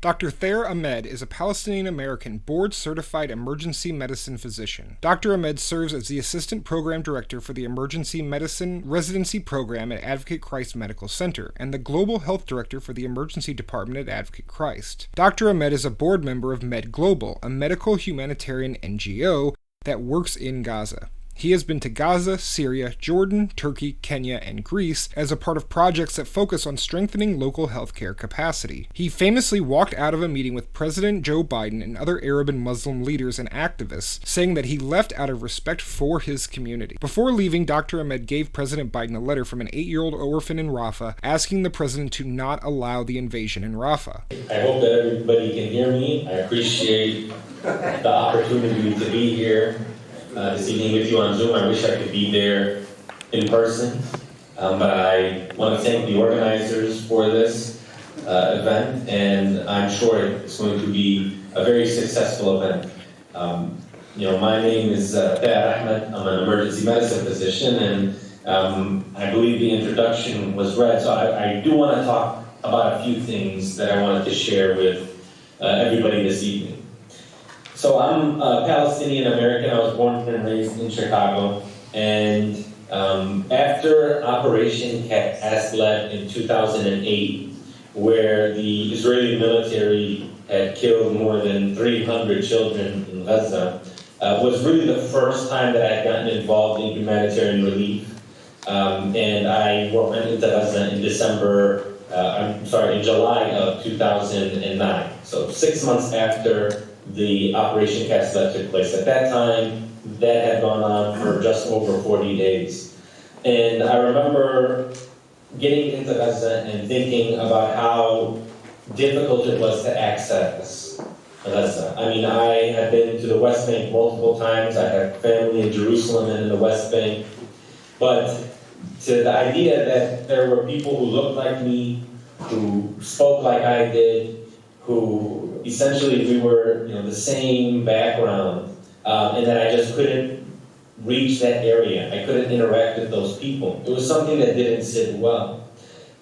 Dr. Ahmed is a Palestinian-American board-certified emergency medicine physician. Dr. Ahmed serves as the Assistant Program Director for the Emergency Medicine Residency Program at Advocate Christ Medical Center and the Global Health Director for the Emergency Department at Advocate Christ. Dr. Ahmed is a board member of MedGlobal, a medical humanitarian NGO that works in Gaza. He has been to Gaza, Syria, Jordan, Turkey, Kenya, and Greece as a part of projects that focus on strengthening local healthcare capacity. He famously walked out of a meeting with President Joe Biden and other Arab and Muslim leaders and activists, saying that he left out of respect for his community. Before leaving, Dr. Ahmed gave President Biden a letter from an 8-year-old orphan in Rafah asking the president to not allow the invasion in Rafah. I hope that everybody can hear me. I appreciate the opportunity to be here this evening with you on Zoom. I wish I could be there in person, but I want to thank the organizers for this event, and I'm sure it's going to be a very successful event. My name is Ahmed. I'm an emergency medicine physician, and I believe the introduction was read, so I do want to talk about a few things that I wanted to share with everybody this evening. So I'm a Palestinian American. I was born and raised in Chicago. And after Operation Cast Lead in 2008, where the Israeli military had killed more than 300 children in Gaza, was really the first time that I had gotten involved in humanitarian relief. And I went into Gaza in July of 2009. So 6 months after the Operation Cast Lead took place. At that time, that had gone on for just over 40 days. And I remember getting into Gaza and thinking about how difficult it was to access Gaza. I mean, I had been to the West Bank multiple times. I have family in Jerusalem and in the West Bank. But to the idea that there were people who looked like me, who spoke like I did, who essentially we were, the same background, and that I just couldn't reach that area. I couldn't interact with those people. It was something that didn't sit well.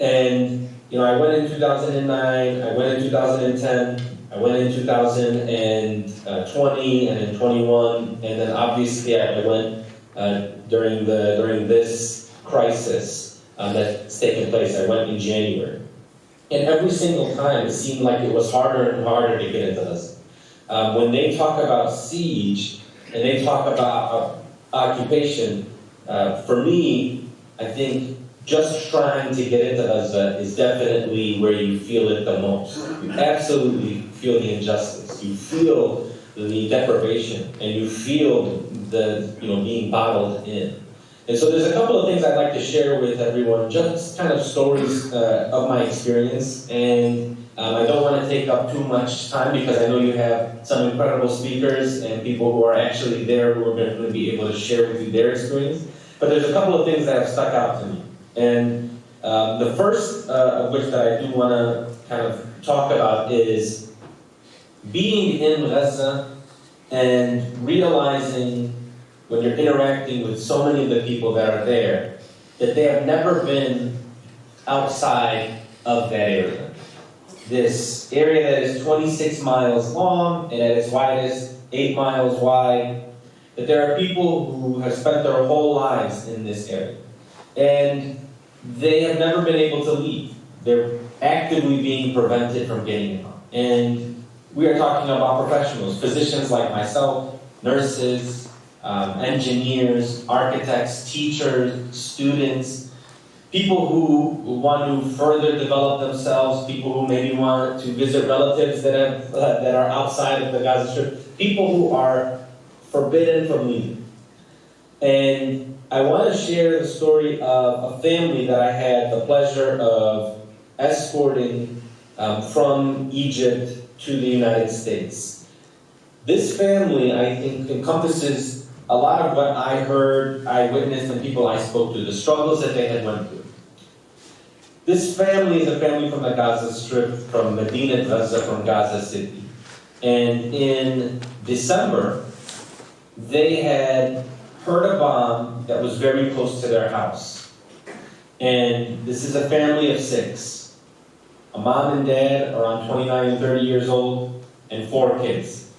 And, I went in 2009, I went in 2010, I went in 2020 and in 21, and then obviously I went during this crisis that's taken place. I went in January. And every single time, it seemed like it was harder and harder to get into this. When they talk about siege and they talk about occupation, for me, I think just trying to get into Gaza is definitely where you feel it the most. You absolutely feel the injustice. You feel the deprivation, and you feel the being bottled in. And so there's a couple of things I'd like to share with everyone, just kind of stories of my experience. And I don't want to take up too much time because I know you have some incredible speakers and people who are actually there who are going to be able to share with you their experience. But there's a couple of things that have stuck out to me. And the first of which that I do want to kind of talk about is being in Gaza and realizing when you're interacting with so many of the people that are there, that they have never been outside of that area. This area that is 26 miles long and at its widest 8 miles wide, that there are people who have spent their whole lives in this area. And they have never been able to leave. They're actively being prevented from getting out. And we are talking about professionals, physicians like myself, nurses, engineers, architects, teachers, students, people who want to further develop themselves, people who maybe want to visit relatives that are outside of the Gaza Strip, people who are forbidden from leaving. And I want to share the story of a family that I had the pleasure of escorting from Egypt to the United States. This family, I think, encompasses a lot of what I heard, I witnessed, and people I spoke to, the struggles that they had went through. This family is a family from the Gaza Strip, from Medina, Gaza, from Gaza City. And in December, they had heard a bomb that was very close to their house. And this is a family of 6. a mom and dad around 29 and 30 years old, and 4 kids.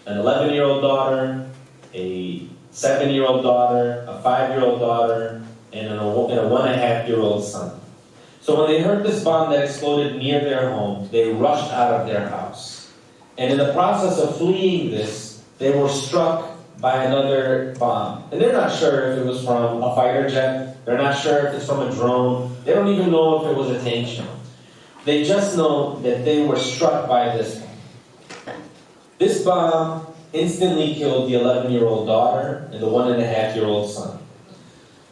An 11-year-old daughter, a 7-year-old daughter, a 5-year-old daughter, and a 1.5-year-old son. So when they heard this bomb that exploded near their home, they rushed out of their house. And in the process of fleeing this, they were struck by another bomb. And they're not sure if it was from a fighter jet. They're not sure if it's from a drone. They don't even know if it was a tank shell. They just know that they were struck by this bomb. This bomb instantly killed the 11-year-old daughter and the 1.5-year-old son.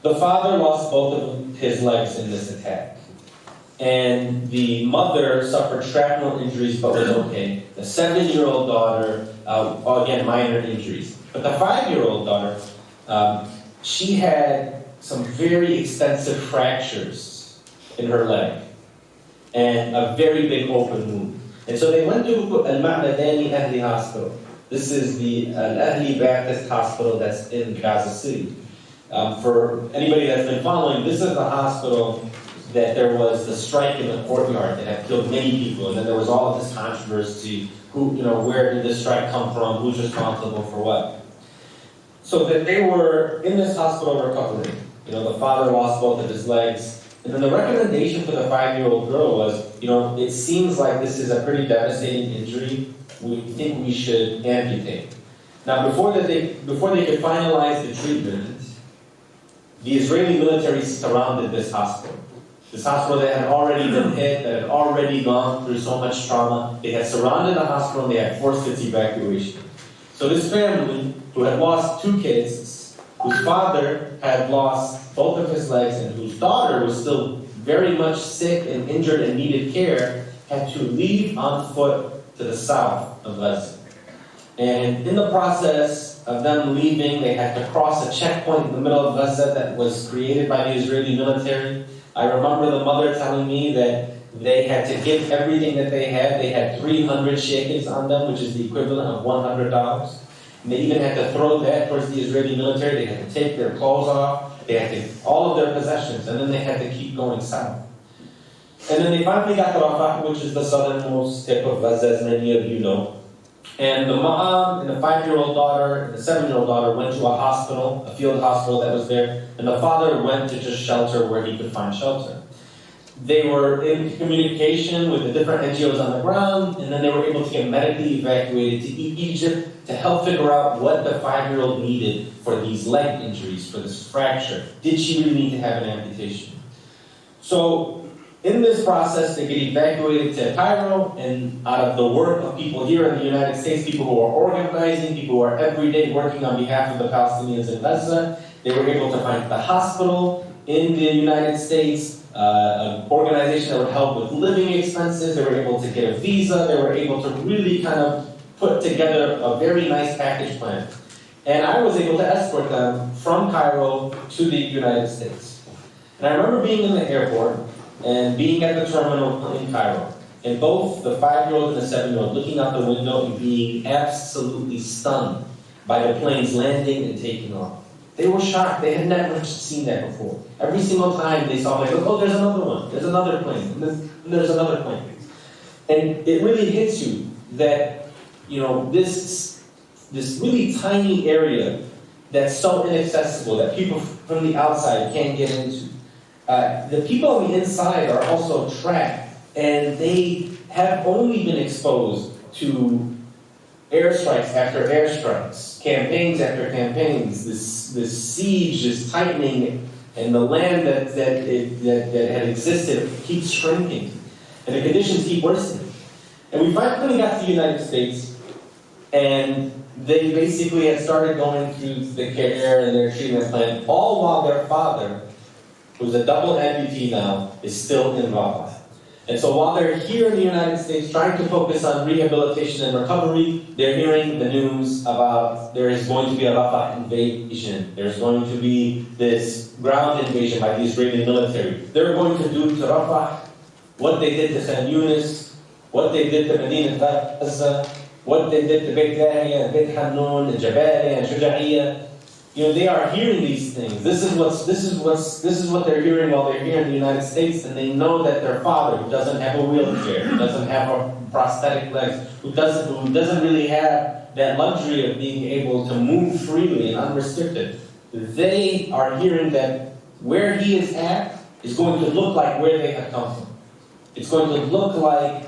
The father lost both of his legs in this attack. And the mother suffered shrapnel injuries but was okay. The 7-year-old daughter, again, minor injuries. But the 5-year-old daughter, she had some very extensive fractures in her leg and a very big open wound. And so they went to Al-Ma'madani Ahli Hospital. This is the Al-Ahli Baptist Hospital that's in Gaza City. For anybody that's been following, this is the hospital that there was the strike in the courtyard that had killed many people, and then there was all of this controversy, where did this strike come from, who's responsible for what. So that they were in this hospital recovering. The father lost both of his legs. And then the recommendation for the 5-year-old girl was, it seems like this is a pretty devastating injury. We think we should amputate. Now, before they could finalize the treatment, the Israeli military surrounded this hospital. This hospital that had already been hit, that had already gone through so much trauma. They had surrounded the hospital and they had forced its evacuation. So this family, who had lost 2 kids, whose father had lost both of his legs, and whose daughter was still very much sick and injured and needed care, had to leave on foot to the south of Gaza. And in the process of them leaving, they had to cross a checkpoint in the middle of Gaza that was created by the Israeli military. I remember the mother telling me that they had to give everything that they had. They had 300 shekels on them, which is the equivalent of $100. And they even had to throw that towards the Israeli military. They had to take their clothes off. They had to all of their possessions, and then they had to keep going south. And then they finally got to Rafah, which is the southernmost tip of Gaza, as many of you know. And the mom and the 5-year-old daughter and the 7-year-old daughter went to a hospital, a field hospital that was there, and the father went to just shelter where he could find shelter. They were in communication with the different NGOs on the ground, and then they were able to get medically evacuated to Egypt to help figure out what the 5-year-old needed for these leg injuries, for this fracture. Did she really need to have an amputation? So in this process, they get evacuated to Cairo, and out of the work of people here in the United States, people who are organizing, people who are every day working on behalf of the Palestinians in Gaza, they were able to find the hospital in the United States, an organization that would help with living expenses. They were able to get a visa. They were able to really kind of put together a very nice package plan. And I was able to escort them from Cairo to the United States. And I remember being in the airport and being at the terminal in Cairo, and both the 5-year-old and the 7-year-old looking out the window and being absolutely stunned by the planes landing and taking off. They were shocked. They had never seen that before. Every single time they saw, oh, there's another one. There's another plane. And there's another plane. And it really hits you that, this really tiny area that's so inaccessible that people from the outside can't get into. The people on the inside are also trapped, and they have only been exposed to airstrikes after airstrikes, campaigns after campaigns. This siege is tightening, and the land that had existed keeps shrinking, and the conditions keep worsening. And we finally got to the United States, and they basically had started going through the care and their treatment plan, all while their father, who's a double amputee now, is still in Rafah. And so while they're here in the United States trying to focus on rehabilitation and recovery, they're hearing the news about there is going to be a Rafah invasion. There's going to be this ground invasion by the Israeli military. They're going to do to Rafah what they did to San Yunus, what they did to Medina Gaza, what they did to Beit Lahiya and Beit Hanun and Jabalia and Shuja'iyya. they are hearing these things. This is what they're hearing while they're here in the United States, and they know that their father, who doesn't have a wheelchair, who doesn't have a prosthetic legs, who doesn't really have that luxury of being able to move freely and unrestricted, they are hearing that where he is at is going to look like where they have come from. It's going to look like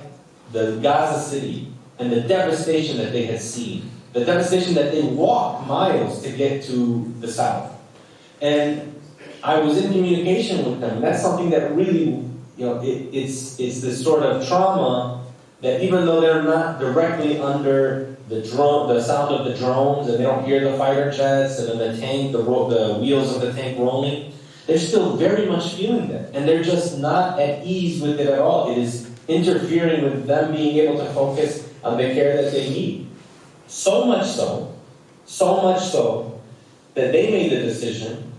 the Gaza city and the devastation that they had seen. The devastation that they walked miles to get to the south. And I was in communication with them. That's something that really, it's this sort of trauma that even though they're not directly under the sound of the drones, and they don't hear the fighter jets and then the tank, the wheels of the tank rolling, they're still very much feeling that. And they're just not at ease with it at all. It is interfering with them being able to focus on the care that they need. So much so that they made the decision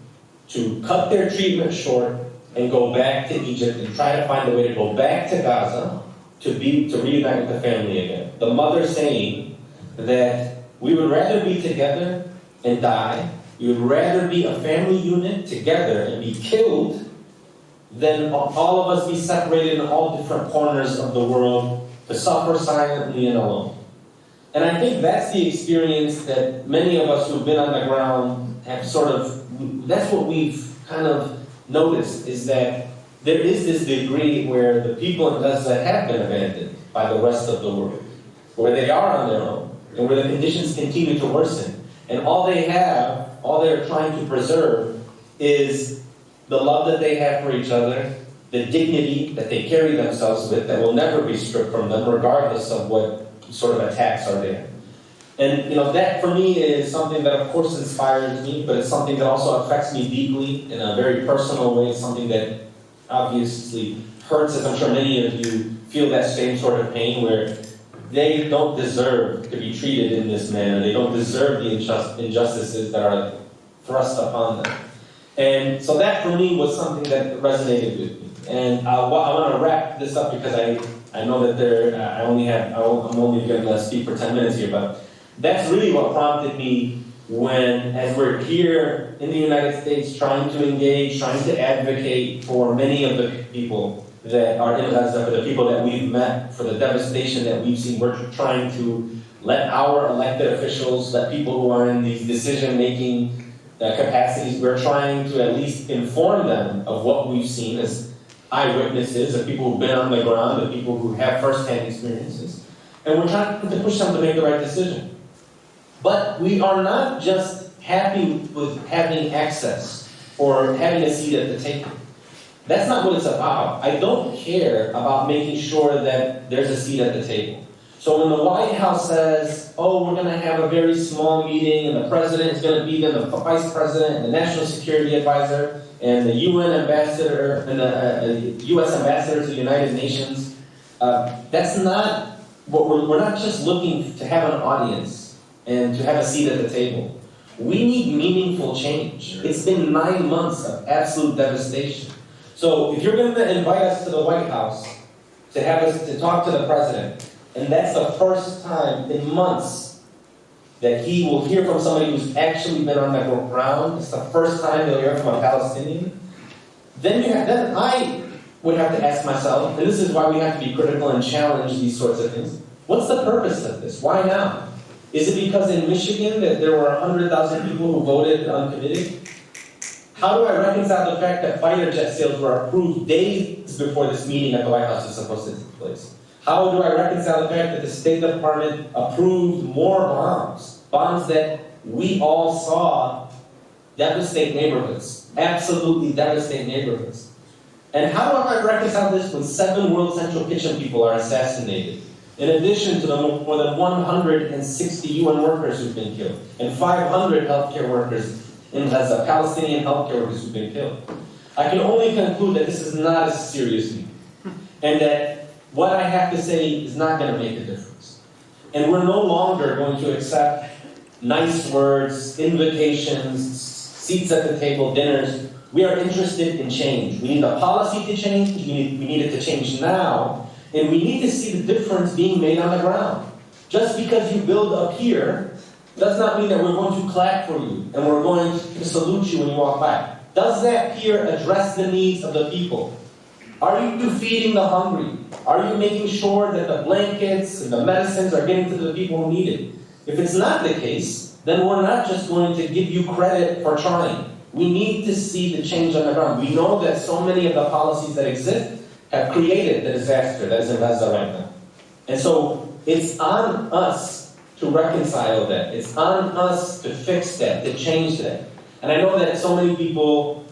to cut their treatment short and go back to Egypt and try to find a way to go back to Gaza to reunite with the family again. The mother saying that we would rather be together and die, we would rather be a family unit together and be killed than all of us be separated in all different corners of the world to suffer silently and alone. And I think that's the experience that many of us who've been on the ground have that's what we've kind of noticed, is that there is this degree where the people in Gaza have been abandoned by the rest of the world, where they are on their own, and where the conditions continue to worsen. And all they're trying to preserve is the love that they have for each other, the dignity that they carry themselves with that will never be stripped from them, regardless of what sort of attacks are there. And that for me is something that of course inspires me, but it's something that also affects me deeply in a very personal way. It's something that obviously hurts, as I'm sure many of you feel that same sort of pain, where they don't deserve to be treated in this manner. They don't deserve the injustices that are thrust upon them. And so that for me was something that resonated with me. And I want to wrap this up because I know that I'm only going to speak for 10 minutes here, but that's really what prompted me as we're here in the United States trying to engage, trying to advocate for many of the people that are in Gaza, for the people that we've met, for the devastation that we've seen. We're trying to let our elected officials, let people who are in these decision-making capacities, we're trying to at least inform them of what we've seen as eyewitnesses, of people who've been on the ground, of people who have first-hand experiences. And we're trying to push them to make the right decision. But we are not just happy with having access or having a seat at the table. That's not what it's about. I don't care about making sure that there's a seat at the table. So when the White House says, we're going to have a very small meeting and the president is going to be there, the vice president and the national security advisor and the UN ambassador and the U.S. ambassador to the United Nations, that's not what we're not just looking to have an audience and to have a seat at the table. We need meaningful change. It's been 9 months of absolute devastation. So if you're going to invite us to the White House to have us to talk to the president, and that's the first time in months that he will hear from somebody who's actually been on the ground, it's the first time he'll hear from a Palestinian, then I would have to ask myself, and this is why we have to be critical and challenge these sorts of things, what's the purpose of this? Why now? Is it because in Michigan that there were 100,000 people who voted uncommitted? How do I reconcile the fact that fighter jet sales were approved days before this meeting at the White House is supposed to take place? How do I reconcile the fact that the State Department approved more bombs that we all saw devastate neighborhoods, absolutely devastate neighborhoods? And how do I reconcile this when 7 World Central Kitchen people are assassinated, in addition to the more than 160 UN workers who've been killed, and 500 healthcare workers in Gaza, Palestinian healthcare workers who've been killed? I can only conclude that this is not a serious meeting, and that what I have to say is not going to make a difference. And we're no longer going to accept nice words, invitations, seats at the table, dinners. We are interested in change. We need a policy to change. We need it to change now. And we need to see the difference being made on the ground. Just because you build up here does not mean that we're going to clap for you and we're going to salute you when you walk by. Does that pier address the needs of the people? Are you feeding the hungry? Are you making sure that the blankets and the medicines are getting to the people who need it? If it's not the case, then we're not just going to give you credit for trying. We need to see the change on the ground. We know that so many of the policies that exist have created the disaster that is in Gaza right now. And so it's on us to reconcile that. It's on us to fix that, to change that. And I know that so many people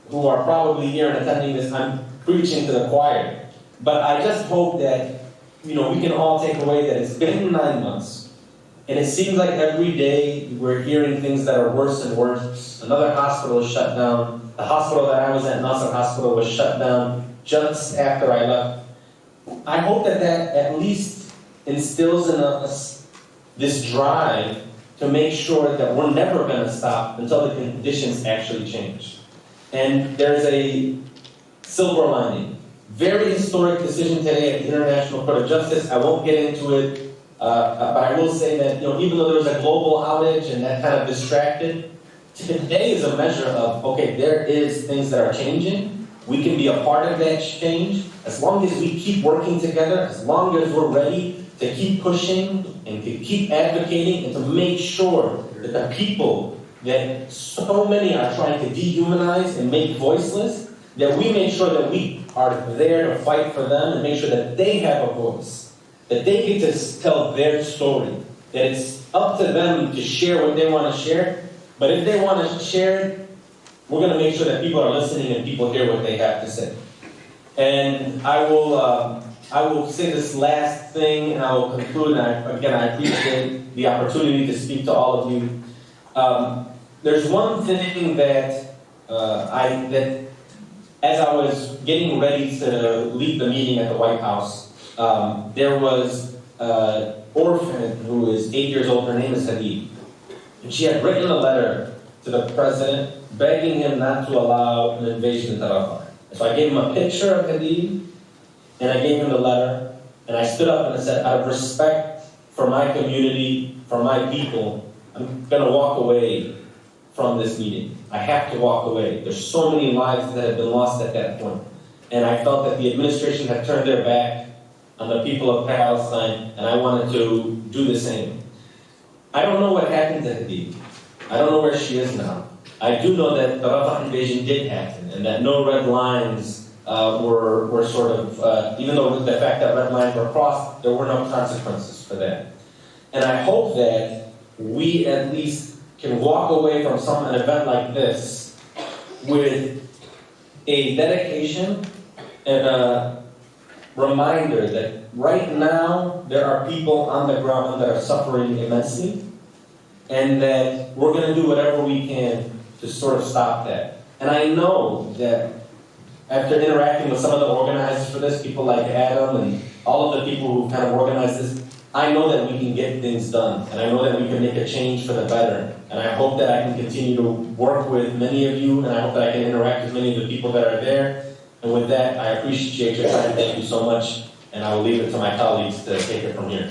who are probably here and attending this, I'm preaching to the choir. But I just hope that, we can all take away that it's been 9 months. And it seems like every day we're hearing things that are worse and worse. Another hospital is shut down. The hospital that I was at, Nasser Hospital, was shut down just after I left. I hope that at least instills in us this drive to make sure that we're never going to stop until the conditions actually change. And there's a silver lining. Very historic decision today at the International Court of Justice. I won't get into it, but I will say that even though there was a global outage and that kind of distracted, today is a measure of, okay, there is things that are changing. We can be a part of that change as long as we keep working together, as long as we're ready to keep pushing and to keep advocating and to make sure that the people that so many are trying to dehumanize and make voiceless, that we make sure that we are there to fight for them and make sure that they have a voice, that they get to tell their story, that it's up to them to share what they want to share, but if they want to share it, we're going to make sure that people are listening and people hear what they have to say. And I will say this last thing, and I will conclude. And I appreciate the opportunity to speak to all of you. There's one thing that as I was getting ready to leave the meeting at the White House, there was an orphan who is 8 years old. Her name is Hadid. And she had written a letter to the president begging him not to allow an invasion into Rafah. So I gave him a picture of Hadid, and I gave him the letter, and I stood up and I said, out of respect for my community, for my people, I'm going to walk away from this meeting. I have to walk away. There's so many lives that have been lost at that point. And I felt that the administration had turned their back on the people of Palestine, and I wanted to do the same. I don't know what happened to Hadid. I don't know where she is now. I do know that the Rafah invasion did happen, and that no red lines were sort of, even though the fact that red lines were crossed, there were no consequences for that. And I hope that we at least can walk away from an event like this with a dedication and a reminder that right now there are people on the ground that are suffering immensely, and that we're going to do whatever we can to sort of stop that. And I know that after interacting with some of the organizers for this, people like Adam and all of the people who kind of organized this, I know that we can get things done, and I know that we can make a change for the better. And I hope that I can continue to work with many of you, and I hope that I can interact with many of the people that are there. And with that, I appreciate your time. Thank you so much, and I will leave it to my colleagues to take it from here.